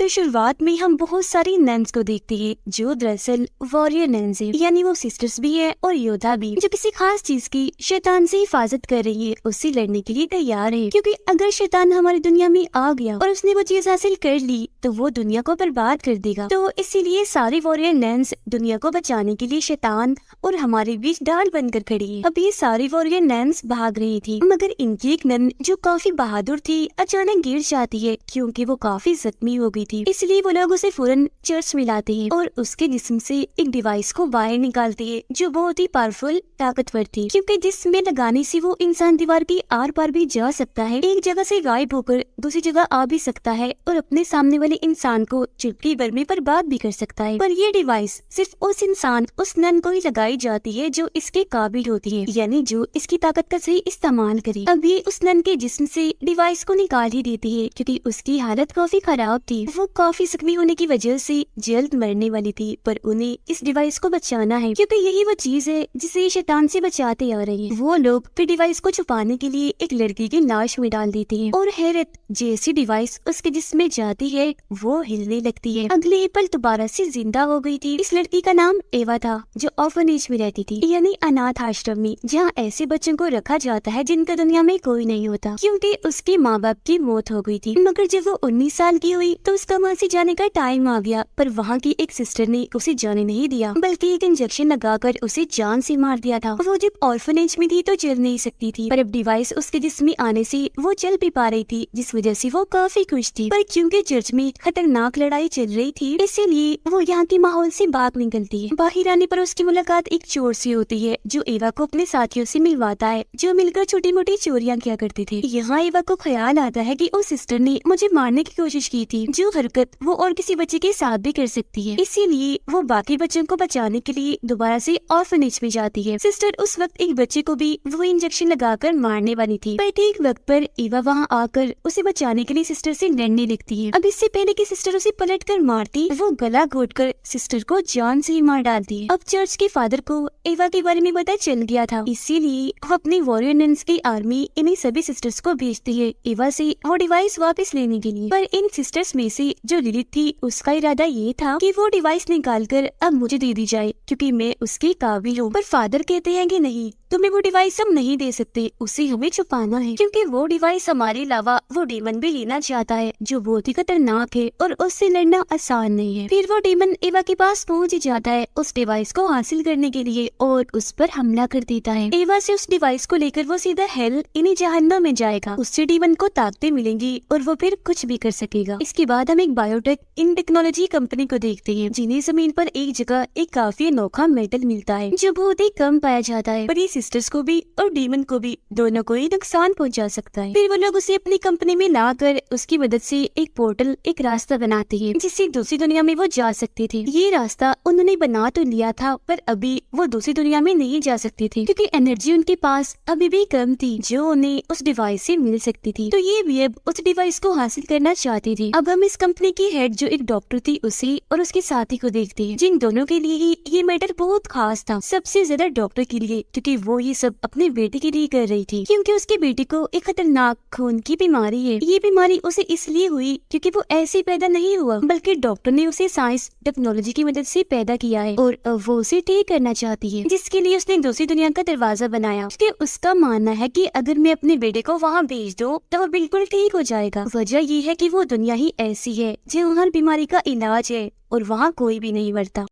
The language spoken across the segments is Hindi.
तो शुरुआत में हम बहुत सारी नन्स को देखते हैं जो दरअसल वॉरियर नन्स है, यानी वो सिस्टर्स भी है और योद्धा भी, जो किसी खास चीज की शैतान से हिफाजत कर रही है, उससे लड़ने के लिए तैयार है। क्योंकि अगर शैतान हमारी दुनिया में आ गया और उसने वो चीज हासिल कर ली तो वो दुनिया को बर्बाद कर देगा। तो इसीलिए सारी वॉरियर नन्स दुनिया को बचाने के लिए शैतान और हमारे बीच ढाल बनकर खड़ी है। अब ये सारी वॉरियर नन्स भाग रही थी, मगर इनकी एक नन जो काफी बहादुर थी अचानक गिर जाती है क्योंकि वो काफी जख्मी हो गई थी। इसलिए वो लोग उसे फौरन चर्च में लाते हैं और उसके जिस्म से एक डिवाइस को बाहर निकालते हैं जो बहुत ही पावरफुल ताकतवर थी, क्योंकि जिसमें लगाने से वो इंसान दीवार की आर पार भी जा सकता है, एक जगह से गायब होकर दूसरी जगह आ भी सकता है और अपने सामने वाले इंसान को चुटकी भर में बर्बाद भी कर सकता है। पर ये डिवाइस सिर्फ उस इंसान, उस नन को ही लगाई जाती है जो इसके काबिल होती है, यानी जो इसकी ताकत का सही इस्तेमाल करे। अब ये उस नन के जिस्म से डिवाइस को निकाल ही देती है क्योंकि उसकी हालत काफी खराब थी। वो काफी जख्मी होने की वजह से जल्द मरने वाली थी, पर उन्हें इस डिवाइस को बचाना है क्योंकि यही वो चीज है जिसे शैतान से बचाते आ रहे हैं। वो लोग फिर डिवाइस को छुपाने के लिए एक लड़की की लाश में डाल देते हैं और हैरत, जैसी डिवाइस उसके जिस्म में जाती है वो हिलने लगती है। अगले ही पल दोबारा से जिंदा हो गई थी। इस लड़की का नाम एवा था जो ऑर्फनेज में रहती थी, यानी अनाथ आश्रम में, जहाँ ऐसे बच्चों को रखा जाता है जिनका दुनिया में कोई नहीं होता, क्योंकि उसके माँ बाप की मौत हो गई थी। मगर जब वो 19 साल की हुई तो उसका वहाँ से जाने का टाइम आ गया, पर वहाँ की एक सिस्टर ने उसे जाने नहीं दिया, बल्कि एक इंजेक्शन लगाकर उसे जान से मार दिया था। वो जब ऑर्फनेज में थी तो चल नहीं सकती थी, पर अब डिवाइस उसके जिस्म में आने से वो चल भी पा रही थी, जिस वजह से वो काफी खुश थी। पर क्योंकि चर्च में खतरनाक लड़ाई चल रही थी, इसीलिए वो यहाँ के माहौल से बाहर निकलती है। बाहर आने पर उसकी मुलाकात एक चोर से होती है जो एवा को अपने साथियों से मिलवाता है, जो मिलकर छोटी मोटी चोरियां किया करते थे। यहाँ एवा को ख्याल आता है कि उस सिस्टर ने मुझे मारने की कोशिश की थी, जो हरकत वो और किसी बच्चे के साथ भी कर सकती है। इसीलिए वो बाकी बच्चों को बचाने के लिए दोबारा से ऑर्फनेज में जाती है। सिस्टर उस वक्त एक बच्चे को भी वो इंजेक्शन लगाकर मारने वाली थी, पर ठीक वक्त पर एवा वहाँ आकर उसे बचाने के लिए सिस्टर से लड़ने लगती है। अब इससे पहले कि सिस्टर उसे पलट कर मारती, वो गला घोटकर सिस्टर को जान से ही मार डालती है। अब चर्च के फादर को एवा के बारे में पता चल गया था, इसीलिए वो अपनी वॉरियर नन्स की आर्मी इन्हीं सभी सिस्टर्स को भेजती है एवा से वो डिवाइस वापस लेने के लिए। पर इन सिस्टर्स में से जो लिलिथ थी उसका इरादा ये था कि वो डिवाइस निकालकर अब मुझे दे दी जाए क्योंकि मैं उसके काबिल हूँ। पर फादर कहते हैं कि नहीं, तुम्हें वो डिवाइस हम नहीं दे सकते, उसे हमें छुपाना है क्योंकि वो डिवाइस हमारे अलावा वो डीमन भी लेना चाहता है जो बहुत ही खतरनाक है और उससे लड़ना आसान नहीं है। फिर वो डीमन एवा के पास पहुंच जाता है उस डिवाइस को हासिल करने के लिए और उस पर हमला कर देता है। एवा से उस डिवाइस को लेकर वो सीधा हेल इन्हीं जहन्नम में जाएगा। उससे डीमन को ताकतें मिलेंगी और वो फिर कुछ भी कर सकेगा। इसके बाद हम एक बायोटेक इन टेक्नोलॉजी कंपनी को देखते हैं जिन्हें जमीन पर एक जगह एक काफी अनोखा मेटल मिलता है जो बहुत ही कम पाया जाता है, पर सिस्टर्स को भी और डीमन को भी दोनों को ही नुकसान पहुंचा सकता है। फिर वो लोग उसे अपनी कंपनी में लाकर उसकी मदद से एक पोर्टल, एक रास्ता बनाते हैं जिससे दूसरी दुनिया में वो जा सकते थे। ये रास्ता उन्होंने बना तो लिया था, पर अभी वो दूसरी दुनिया में नहीं जा सकते थे क्योंकि एनर्जी उनके पास अभी भी कम थी जो उन्हें उस डिवाइस से मिल सकती थी। तो ये भी अब उस डिवाइस को हासिल करना चाहती थी। अब हम इस कंपनी की हेड जो एक डॉक्टर थी उसे और उसके साथी को देखते हैं, जिन दोनों के लिए ही ये मैटर बहुत खास था। सबसे ज्यादा डॉक्टर के लिए, क्योंकि वो ये सब अपने बेटे के लिए कर रही थी, क्योंकि उसके बेटे को एक खतरनाक खून की बीमारी है। ये बीमारी उसे इसलिए हुई क्योंकि वो ऐसे पैदा नहीं हुआ, बल्कि डॉक्टर ने उसे साइंस टेक्नोलॉजी की मदद से पैदा किया है और वो उसे ठीक करना चाहती है, जिसके लिए उसने दूसरी दुनिया का दरवाजा बनाया। क्योंकि उसका मानना है कि अगर मैं अपने बेटे को वहाँ भेज दूं तो वो बिल्कुल ठीक हो जाएगा। वजह ये है कि वो दुनिया ही ऐसी है जो हर बीमारी का इलाज है और वहाँ कोई भी नहीं मरता।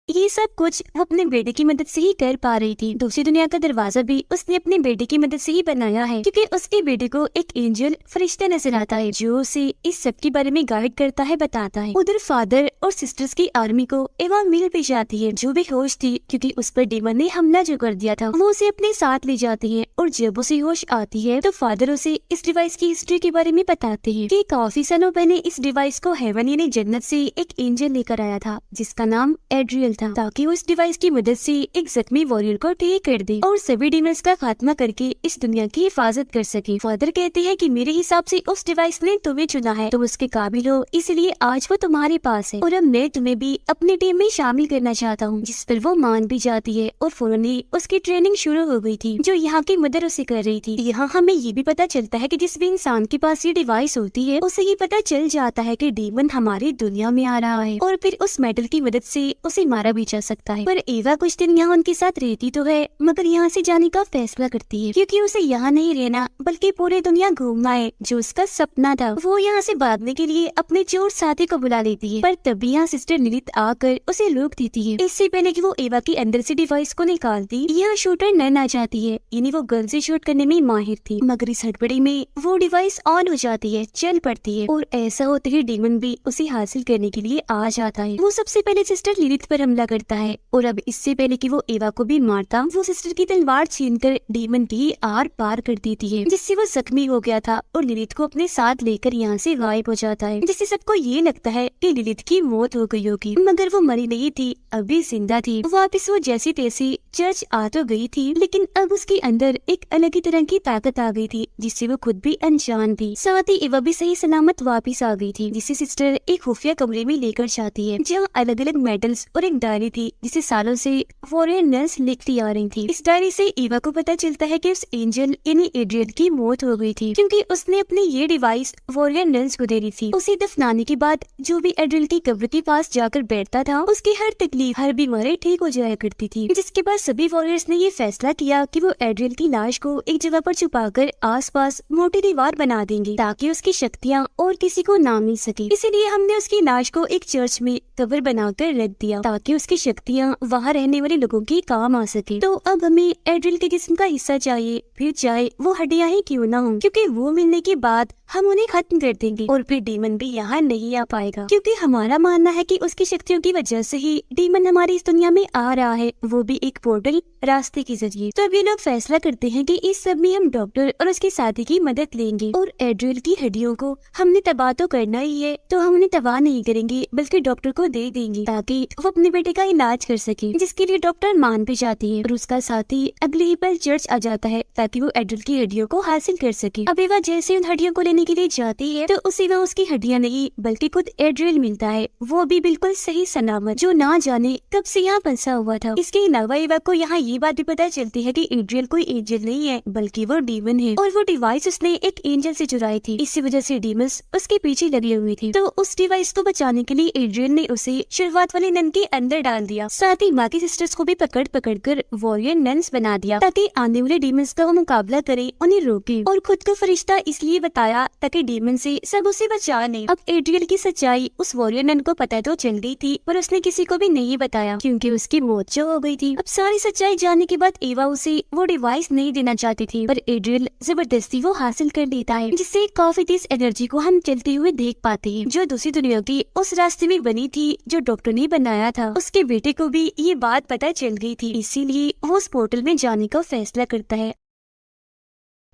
ये सब कुछ वो अपने बेटे की मदद से ही कर पा रही थी। दूसरी दुनिया का दरवाजा भी उसने अपने बेटे की मदद से ही बनाया है क्योंकि उसके बेटे को एक एंजल फरिश्ता नजर आता है जो उसे इस सब के बारे में गाइड करता है, बताता है। उधर फादर और सिस्टर्स की आर्मी को एवा मिल भी जाती है जो बेहोश थी क्योंकि उस पर डीमन ने हमला जो कर दिया था। वो उसे अपने साथ ले जाती है और जब उसे होश आती है तो फादर उसे इस डिवाइस की हिस्ट्री के बारे में बताते हैं कि काफी सालों पहले इस डिवाइस को हेवन यानी जन्नत से एक एंजल लेकर आया था जिसका नाम एड्रियल था ताकि वो इस डिवाइस की मदद से एक जख्मी वॉरियर को ठीक कर दे और सभी डीमंस का खात्मा करके इस दुनिया की हिफाजत कर सके। फादर कहते हैं कि मेरे हिसाब से उस डिवाइस ने तुम्हें चुना है, तुम उसके काबिल हो, इसलिए आज वो तुम्हारे पास है और अब मैं तुम्हें भी अपनी टीम में शामिल करना चाहता हूँ। जिस पर वो मान भी जाती है और फौरन ही उसकी ट्रेनिंग शुरू हो गई थी जो यहाँ की मदर उसे कर रही थी। यहाँ हमें ये भी पता चलता है कि जिस भी इंसान के पास ये डिवाइस होती है उसे ये पता चल जाता है कि डीमन हमारी दुनिया में आ रहा है और फिर उस मेटल की मदद से उसे मारा भी जा सकता है। पर एवा कुछ दिन यहाँ उनके साथ रहती तो है मगर यहाँ से जाने का फैसला करती है क्योंकि उसे यहाँ नहीं रहना बल्कि पूरी दुनिया घूमना है जो उसका सपना था। वो यहाँ से भागने के लिए अपने चोर साथी को बुला लेती है पर तभी यहाँ सिस्टर लिलिथ आकर उसे रोक देती है। इससे पहले कि वो एवा के अंदर से डिवाइस को निकालती यहाँ शूटर नैन आ जाती है, यानी वो गन से शूट करने में माहिर थी मगर इस हड़बड़ी में वो डिवाइस ऑन हो जाती है, चल पड़ती है और ऐसा होते ही डीमन भी उसे हासिल करने के लिए आ जाता है। वो सबसे पहले सिस्टर लिलिथ पर हमला करता है और अब इससे पहले कि वो एवा को भी मारता वो सिस्टर की तलवार छीनकर डीमन की आर पार कर देती है जिससे वो जख्मी हो गया था और लिलिथ को अपने साथ लेकर यहाँ से गायब हो जाता है जिससे सबको ये लगता है कि लिलिथ की मौत हो गई होगी मगर वो मरी नहीं थी, अभी जिंदा थी। वापस वो जैसी तैसी चर्च आ तो गई थी लेकिन अब उसके अंदर एक अलग ही तरह की ताकत आ गई थी जिससे वो खुद भी अनजान थी। साथ ही एवा भी सही सलामत वापस आ गई थी जिसे सिस्टर एक खुफिया कमरे में लेकर जाती है जहाँ अलग अलग मेडल्स और एक डायरी थी जिसे सालों से वॉरियर नर्स लिखती आ रही थी। इस डायरी से एवा को पता चलता है कि उस एंजल यानी एड्रियन की मौत हो गई थी क्योंकि उसने अपनी ये डिवाइस वॉरियर नर्स को दे दी थी। उसे दफनाने के बाद जो भी एड्रियन की कब्र के पास जाकर बैठता था उसकी हर तकलीफ हर बीमारी ठीक हो जाया करती थी। जिसके बाद सभी वॉरियर्स ने ये फैसला किया कि वो एड्रियन की लाश को एक जगह पर छुपाकर आसपास मोटी दीवार बना देंगे ताकि उसकी शक्तियाँ और किसी को ना मिल सके। इसीलिए हमने उसकी लाश को एक चर्च में कब्र बनाकर रख दिया ताकि उसकी शक्तियाँ वहाँ रहने वाले लोगों की काम आ सके। तो अब हमें एड्रियन के जिस्म का हिस्सा चाहिए, फिर चाहे वो हड्डियाँ ही क्यों ना हो, क्योंकि वो मिलने के बाद हम उन्हें खत्म कर देंगे और फिर डीमन भी यहाँ नहीं आ पाएगा क्योंकि हमारा मानना है कि उसकी शक्तियों की वजह से ही डीमन हमारी इस दुनिया में आ रहा है, वो भी एक पोर्टल रास्ते के जरिए। तो अब ये लोग फैसला करते हैं कि इस सब में हम डॉक्टर और उसके साथी की मदद लेंगे और एड्रियल की हड्डियों को हमने तबाह तो करना ही है तो हम उन्हें तबाह नहीं करेंगे बल्कि डॉक्टर को दे देंगे ताकि वो अपने बेटे का इलाज कर सके, जिसके लिए डॉक्टर मान भी जाती है और उसका साथी अगले ही पल चर्च आ जाता है ताकि वो एड्रियल की हड्डियों को हासिल कर सके। अब एवा जैसे उन हड्डियों को लेने के लिए जाती है तो उसे वह उसकी हड्डियां नहीं बल्कि खुद एड्रियल मिलता है, वो भी बिल्कुल सही सलामत जो ना जाने कब से यहाँ फंसा हुआ था। इसके अलावा एवा को यहाँ ये बात भी पता चलती है कि एड्रियल कोई एंजल नहीं है बल्कि वो डीमन है और वो डिवाइस उसने एक एंजल से चुराई थी, इसी वजह से डीमंस उसके पीछे लगी हुई थी। तो उस डिवाइस को बचाने के लिए एड्रियल ने उसे शुरुआत वाले नन के अंदर डाल दिया, साथ ही बाकी सिस्टर्स को भी पकड़ पकड़ कर वॉरियर नन्स बना दिया ताकि आने वाले डीमंस का वो मुकाबला करे, उन्हें रोके और खुद को फरिश्ता इसलिए बताया ताकि डीमन से सब उसे बचा ले। अब एड्रियल की सच्चाई उस वॉरियर नन को पता तो चल गई थी पर उसने किसी को भी नहीं बताया क्योंकि उसकी मौत जो हो गई थी। अब सारी सच्चाई जानने के बाद एवा उसे वो डिवाइस नहीं देना चाहती थी पर एड्रियल जबरदस्ती वो हासिल कर लेता है, जिससे काफी तेज एनर्जी को हम चलते हुए देख पाते हैं जो दूसरी दुनिया की उस रास्ते में बनी थी जो डॉक्टर ने बनाया था। उसके बेटे को भी ये बात पता चल गई थी, इसीलिए वो उस पोर्टल में जाने का फैसला करता है।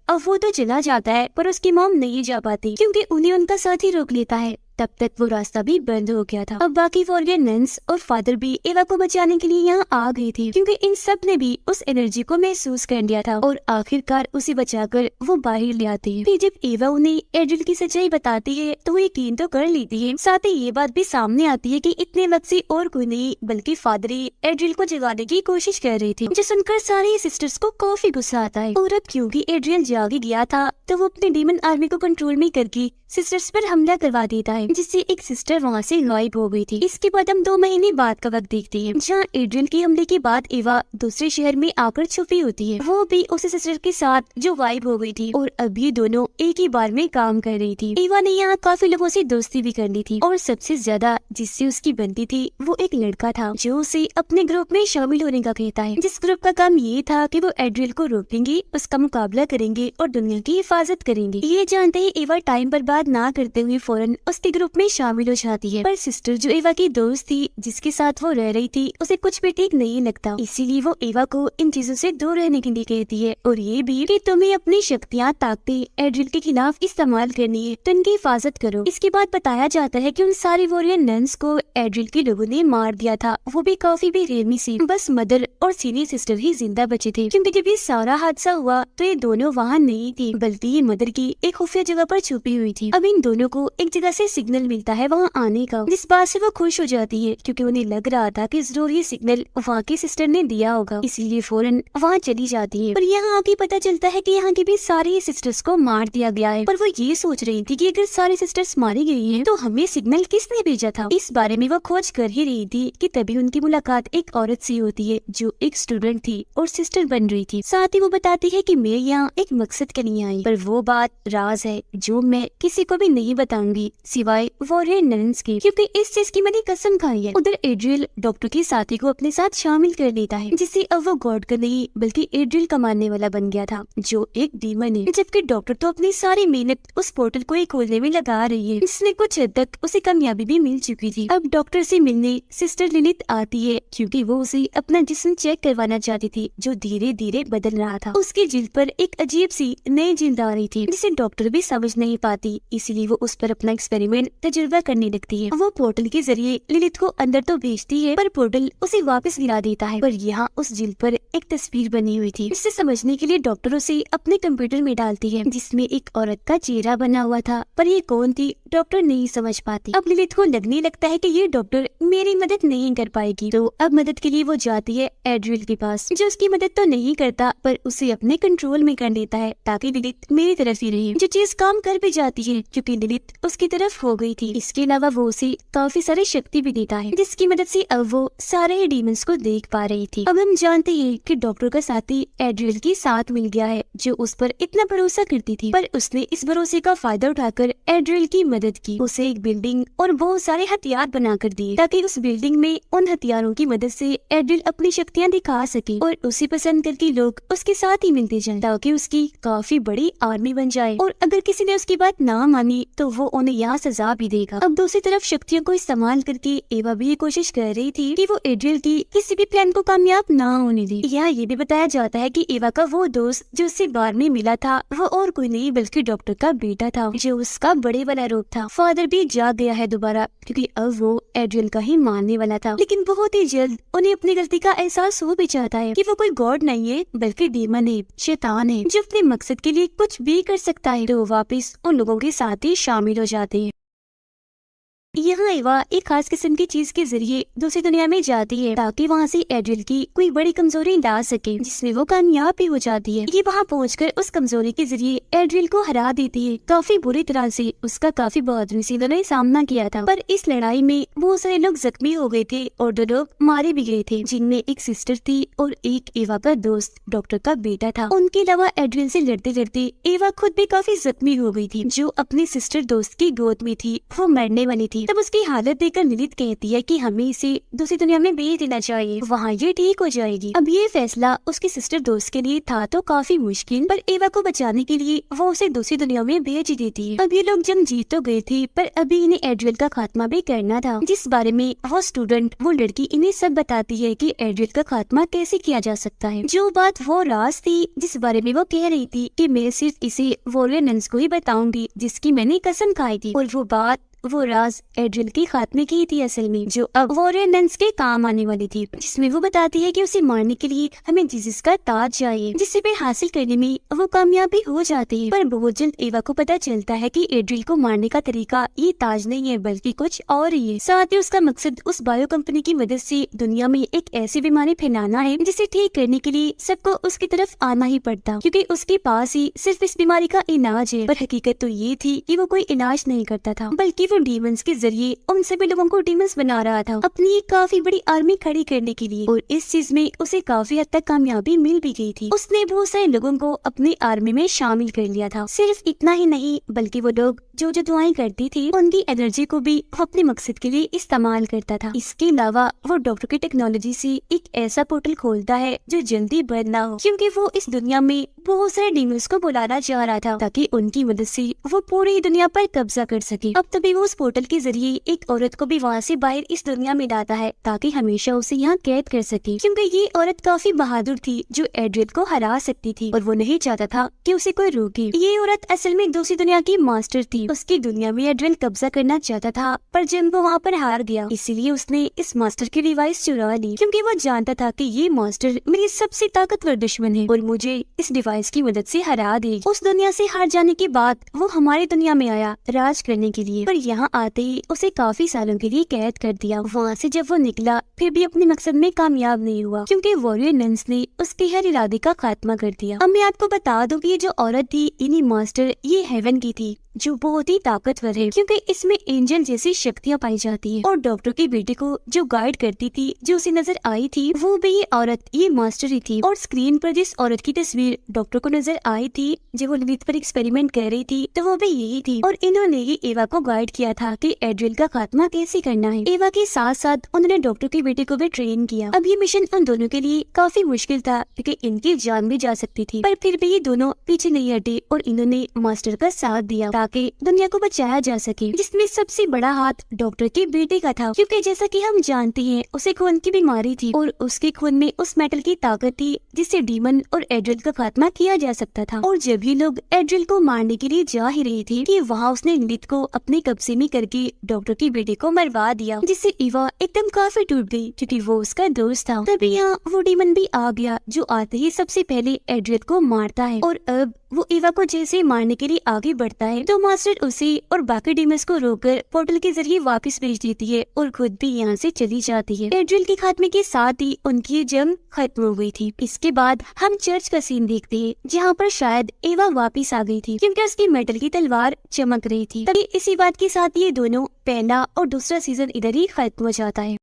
अब वो तो चला जाता है पर उसकी मॉम नहीं जा पाती क्योंकि उन्हें उनका साथी रोक लेता है। तब तक वो रास्ता भी बंद हो गया था। अब बाकी वॉरियर नन्स और फादर भी एवा को बचाने के लिए यहाँ आ गई थी क्योंकि इन सब ने भी उस एनर्जी को महसूस कर लिया था और आखिरकार उसे बचाकर वो बाहर ले आते हैं। फिर जब एवा उन्हें एड्रियल की सच्चाई बताती है तो वो यकीन तो कर लेती है, साथ ही ये बात भी सामने आती है कि इतने वक्त से और कोई नहीं बल्कि फादर ही एड्रियल को जगाने की कोशिश कर रही थी, जो सुनकर सारे सिस्टर्स को काफी गुस्सा आता है। और अब क्योंकि एड्रियल जाग ही गया था तो वो अपने डीमन आर्मी को कंट्रोल में करके सिस्टर्स पर हमला करवा देता है, जिससे एक सिस्टर वहाँ से गायब हो गई थी। इसके बाद हम 2 महीने बाद का वक्त देखते हैं जहाँ एड्रियल के हमले के बाद एवा दूसरे शहर में आकर छुपी होती है, वो भी उस सिस्टर के साथ जो गायब हो गई थी और अब ये दोनों एक ही बार में काम कर रही थी। एवा ने यहाँ काफी लोगों से दोस्ती भी कर ली थी और सबसे ज्यादा जिससे उसकी बनती थी वो एक लड़का था जो उसे अपने ग्रुप में शामिल होने का कहता है, जिस ग्रुप का काम ये था कि वो एड्रियल को रोकेंगे, उसका मुकाबला करेंगे और दुनिया की हिफाजत करेंगे। ये जानते ही एवा टाइम बर्बाद ना करते हुए फौरन उसके ग्रुप में शामिल हो जाती है। पर सिस्टर जो एवा की दोस्त थी, जिसके साथ वो रह रही थी, उसे कुछ भी ठीक नहीं लगता। इसीलिए वो एवा को इन चीजों से दूर रहने के लिए कहती है और ये भी कि तुम्हें अपनी शक्तियाँ ताकतें एड्रिल के खिलाफ इस्तेमाल करनी है, तो इनकी हिफाजत करो। इसके बाद बताया जाता है कि उन सारी वॉरियर नन्स को एड्रिल के लोगों ने मार दिया था, वो भी काफी बेरहमी से। बस मदर और सीनियर सिस्टर ही जिंदा बचे थे, क्योंकि जब ये सारा हादसा हुआ तो ये दोनों वहाँ नहीं थी, बल्कि ये मदर की एक खुफिया जगह पर छुपी हुई थी। अब इन दोनों को एक जगह से सिग्नल मिलता है वहाँ आने का, जिस बात से वो खुश हो जाती है, क्योंकि उन्हें लग रहा था कि जरूर ये सिग्नल वहाँ की सिस्टर ने दिया होगा, इसीलिए फौरन वहाँ चली जाती है। पर यहाँ आके पता चलता है कि यहाँ की भी सारी सिस्टर्स को मार दिया गया है। पर वो ये सोच रही थी कि अगर सारी सिस्टर्स मारी गई हैं, तो हमें सिग्नल किसने भेजा था। इस बारे में वो खोज कर ही रही थी कि तभी उनकी मुलाकात एक औरत से होती है जो एक स्टूडेंट थी और सिस्टर बन रही थी। साथ ही वो बताती है कि मैं यहाँ एक मकसद के लिए आई, पर वो बात राज है जो मैं किसी को भी नहीं बताऊंगी सिवाय वॉरियर नन्स के, क्योंकि इस चीज की मैंने कसम खाई है। उधर एड्रियल डॉक्टर के साथी को अपने साथ शामिल कर लेता है, जिससे अब वो गॉड का नहीं बल्कि एड्रियल का मानने वाला बन गया था, जो एक डीमन है। जबकि डॉक्टर तो अपनी सारी मेहनत उस पोर्टल को ही खोलने में लगा रही है, जिसमें कुछ हद तक उसे कामयाबी भी मिल चुकी थी। अब डॉक्टर से मिलने सिस्टर लिलित आती है, क्योंकि वो उसे अपना जिस्म चेक करवाना चाहती थी, जो धीरे धीरे बदल रहा था। उसकी जिल्द पर एक अजीब सी नई जिल्द आ रही थी, जिसे डॉक्टर भी समझ नहीं पाती, इसीलिए वो उस पर अपना एक्सपेरिमेंट तजुर्बा करने लगती है। वो पोर्टल के जरिए लिलित को अंदर तो भेजती है, पर पोर्टल उसे वापस गिरा देता है। पर यहाँ उस जिल्द पर एक तस्वीर बनी हुई थी, जिसे समझने के लिए डॉक्टर उसे अपने कंप्यूटर में डालती है, जिसमें एक औरत का चेहरा बना हुआ था। पर ये कौन थी डॉक्टर नहीं समझ पाती। अब लिलित को लगने लगता है कि ये डॉक्टर मेरी मदद नहीं कर पाएगी, तो अब मदद के लिए वो जाती है एड्रियल के पास, जो उसकी मदद तो नहीं करता पर उसे अपने कंट्रोल में कर लेता है, ताकि लिलित मेरी तरफ ही रहे। जो चीज काम कर भी जाती है, क्योंकि लिलित उसकी तरफ हो गई थी। इसके अलावा वो उसे काफी सारी शक्ति भी देता है, जिसकी मदद से अब वो सारे डीमंस को देख पा रही थी। अब हम जानते हैं कि डॉक्टर का साथी एड्रियल के साथ मिल गया है, जो उस पर इतना भरोसा करती थी, पर उसने इस भरोसे का फायदा उठाकर एड्रियल की मदद की। उसे एक बिल्डिंग और बहुत सारे हथियार बना कर दिए, ताकि उस बिल्डिंग में उन हथियारों की मदद से एड्रियल अपनी शक्तियाँ दिखा सके और उसे पसंद करके लोग उसके साथ ही मिलते जाएं, ताकि उसकी काफी बड़ी आर्मी बन जाए। और अगर किसी ने उसकी बात ना मानी तो वो उन्हें यहाँ सजा भी देगा। अब दूसरी तरफ शक्तियों को इस्तेमाल करके एवा भी ये कोशिश कर रही थी कि वो एड्रियल की किसी भी प्लान को कामयाब ना होने दे। यहाँ ये भी बताया जाता है कि एवा का वो दोस्त जो उससे बार में मिला था, वो और कोई नहीं बल्कि डॉक्टर का बेटा था, जो उसका बड़े वाला रूप था। फादर भी जाग गया है दोबारा, क्योंकि अब वो एड्रियल का ही मानने वाला था। लेकिन बहुत ही जल्द उन्हें अपनी गलती का एहसास हो भी जाता है कि वो कोई गॉड नहीं है बल्कि डीमन है, शैतान है, जो अपने मकसद के लिए कुछ भी कर सकता है। तो वापस उन लोगों के साथ ही शामिल हो जाते हैं। यहाँ एवा एक खास किस्म की चीज के जरिए दूसरी दुनिया में जाती है, ताकि वहाँ से एड्रियल की कोई बड़ी कमजोरी ला सके, जिसमें वो कामयाब भी हो जाती है। ये वहाँ पहुंचकर उस कमजोरी के जरिए एड्रियल को हरा देती है, काफी बुरी तरह से। उसका काफी बहादुरी से उन्होंने सामना किया था, पर इस लड़ाई में बहुत सारे लोग जख्मी हो गए थे और 2 लोग मारे भी गए थे, जिनमें एक सिस्टर थी और एक एवा का दोस्त डॉक्टर का बेटा था। उनके अलावा एड्रियल से लड़ते लड़ते एवा खुद भी काफी जख्मी हो गई थी, जो अपनी सिस्टर दोस्त की गोद में थी। वो मरने वाली थी। तब उसकी हालत देखकर लिलित कहती है कि हमें इसे दूसरी दुनिया में भेज देना चाहिए, वहाँ ये ठीक हो जाएगी। अब ये फैसला उसकी सिस्टर दोस्त के लिए था तो काफी मुश्किल, पर एवा को बचाने के लिए वो उसे दूसरी दुनिया में भेज देती है। अब ये लोग जंग जीत तो गए थे, पर अभी इन्हें एड्रियल का खात्मा भी करना था, जिस बारे में वो स्टूडेंट, वो लड़की इन्हें सब बताती है कि एड्रियल का खात्मा कैसे किया जा सकता है। जो बात वो राज थी, जिस बारे में वो कह रही थी कि मैं सिर्फ इसे वॉरियर नन्स को ही बताऊंगी, जिसकी मैंने कसम खाई थी, और वो बात, वो राज एड्रियल के खात्मे की थी असल में, जो अब वॉरियर नन्स के काम आने वाली थी, जिसमें वो बताती है कि उसे मारने के लिए हमें जीसस का ताज चाहिए, जिसे फिर हासिल करने में वो कामयाब भी हो जाती है। पर बहुत जल्द एवा को पता चलता है कि एड्रियल को मारने का तरीका ये ताज नहीं है बल्कि कुछ और ही है। साथ ही उसका मकसद उस बायो कंपनी की मदद से दुनिया में एक ऐसी बीमारी फैलाना है, जिसे ठीक करने के लिए सबको उसकी तरफ आना ही पड़ता, क्योंकि उसके पास ही सिर्फ इस बीमारी का इलाज है। पर हकीकत तो ये थी कि वो कोई इलाज नहीं करता था, बल्कि वो डीमंस के जरिए उन सभी लोगों को डीमंस बना रहा था, अपनी एक काफी बड़ी आर्मी खड़ी करने के लिए। और इस चीज में उसे काफी हद तक कामयाबी मिल भी गई थी। उसने बहुत सारे लोगों को अपनी आर्मी में शामिल कर लिया था। सिर्फ इतना ही नहीं, बल्कि वो लोग जो जो दुआएं करती थी, उनकी एनर्जी को भी वो अपने मकसद के लिए इस्तेमाल करता था। इसके अलावा वो डॉक्टर की टेक्नोलॉजी से एक ऐसा पोर्टल खोलता है जो जल्दी बंद ना हो, क्योंकि वो इस दुनिया में बहुत सारे डीमंस को बुलाना चाह रहा था, ताकि उनकी मदद से वो पूरी दुनिया पर कब्जा कर सके। अब तभी वो उस पोर्टल के जरिए एक औरत को भी वहाँ से बाहर इस दुनिया में लाता है ताकि हमेशा उसे यहाँ कैद कर सके, क्योंकि ये औरत काफी बहादुर थी जो एड्रियल को हरा सकती थी और वो नहीं चाहता था कि उसे कोई रोके। ये औरत असल में दूसरी दुनिया की मास्टर थी। उसकी दुनिया में एड्रियल कब्जा करना चाहता था, पर जब वो वहाँ पर हार गया इसीलिए उसने इस मास्टर की डिवाइस चुरा ली, क्योंकि वो जानता था कि ये मास्टर मेरी सबसे ताकतवर दुश्मन है और मुझे इस डिवाइस की मदद से हरा देगी। उस दुनिया से हार जाने के बाद वो हमारी दुनिया में आया राज करने के लिए, पर यहाँ आते ही उसे काफी सालों के लिए कैद कर दिया। वहाँ से जब वो निकला फिर भी अपने मकसद में कामयाब नहीं हुआ, क्योंकि वॉरियर नन्स ने उसके हर इरादे का खात्मा कर दिया। अब मैं आपको बता दूं कि ये जो औरत थी इन्हीं मास्टर ये हेवन की थी, जो बहुत ही ताकतवर है, क्योंकि इसमें एंजल जैसी शक्तियाँ पाई जाती है। और डॉक्टर की बेटे को जो गाइड करती थी, जो उसे नजर आई थी, वो भी ये औरत ये मास्टर ही थी। और स्क्रीन पर जिस औरत की तस्वीर डॉक्टर को नजर आई थी जब वो ललित पर एक्सपेरिमेंट कर रही थी, तो वो भी यही थी। और इन्होंने ही एवा को गाइड किया था कि एड्रियल का खात्मा कैसे करना है। एवा के साथ साथ उन्होंने डॉक्टर की बेटे को भी ट्रेन किया। अब ये मिशन उन दोनों के लिए काफी मुश्किल था, क्योंकि इनकी जान भी जा सकती थी, पर फिर भी ये दोनों पीछे नहीं हटे और इन्होंने मास्टर का साथ दिया ताकि दुनिया को बचाया जा सके, जिसमें सबसे बड़ा हाथ डॉक्टर के बेटे का था, क्योंकि जैसा कि हम जानते हैं उसे खून की बीमारी थी और उसके खून में उस मेटल की ताकत थी जिससे डीमन और एड्रियल का खात्मा किया जा सकता था। और जब भी लोग एड्रियल को मारने के लिए जा ही रहे थे कि वहाँ उसने ललित को अपने कब्जे में करके डॉक्टर के बेटे को मरवा दिया, जिससे ईवा एकदम काफी टूट गई, क्योंकि वो उसका दोस्त था। तभी यहाँ वो डीमन भी आ गया, जो आते ही सबसे पहले एड्रियल को मारता है। और अब वो ईवा को जैसे मारने के लिए आगे बढ़ता है तो मास्टर उसे और बाकी डीमंस को रोककर पोर्टल के जरिए वापस भेज देती है और खुद भी यहाँ से चली जाती है। एड्रियल के खात्मे के साथ ही उनकी ये जंग खत्म हो गई थी। इसके बाद हम चर्च का सीन देखते हैं, जहाँ पर शायद एवा वापस आ गई थी, क्योंकि उसकी मेटल की तलवार चमक रही थी। तभी इसी बात के साथ ये दोनों पहला और दूसरा सीजन इधर ही खत्म हो जाता है।